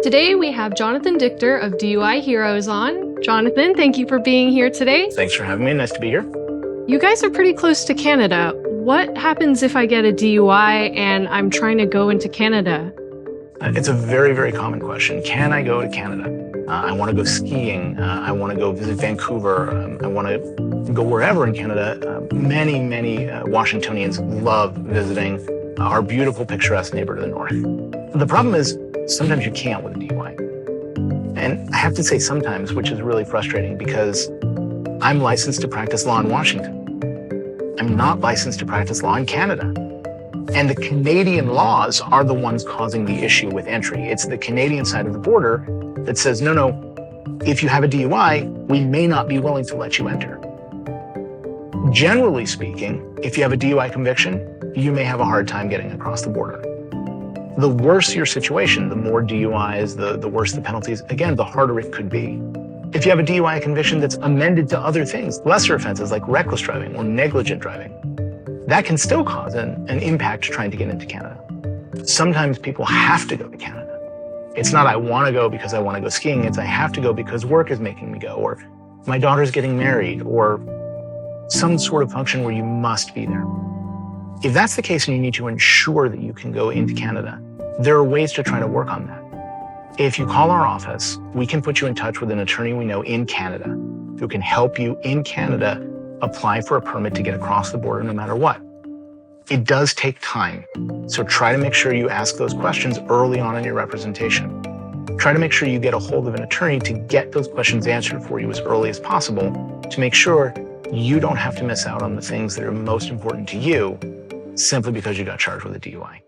Today we have Jonathan Dichter of DUIHeroes on. Jonathan, thank you for being here today. Thanks for having me. Nice to be here. You guys are pretty close to Canada. What happens if I get a DUI and I'm trying to go into Canada? It's a very, very common question. Can I go to Canada? I want to go skiing. I want to go visit Vancouver. I want to go wherever in Canada. Many Washingtonians love visiting our beautiful, picturesque neighbor to the north. The problem is sometimes you can't with a DUI. And I have to say sometimes, which is really frustrating because I'm licensed to practice law in Washington. I'm not licensed to practice law in Canada. And the Canadian laws are the ones causing the issue with entry. It's the Canadian side of the border that says, no, if you have a DUI, we may not be willing to let you enter. Generally speaking, if you have a DUI conviction, you may have a hard time getting across the border. The worse your situation, the more DUIs, the worse the penalties, again, the harder it could be. If you have a DUI conviction that's amended to other things, lesser offenses like reckless driving or negligent driving, that can still cause an impact trying to get into Canada. Sometimes people have to go to Canada. It's not I want to go because I want to go skiing, it's I have to go because work is making me go, or my daughter's getting married, or some sort of function where you must be there. If that's the case and you need to ensure that you can go into Canada, there are ways to try to work on that. If you call our office, we can put you in touch with an attorney we know in Canada who can help you in Canada apply for a permit to get across the border no matter what. It does take time, so try to make sure you ask those questions early on in your representation. Try to make sure you get a hold of an attorney to get those questions answered for you as early as possible to make sure you don't have to miss out on the things that are most important to you simply because you got charged with a DUI.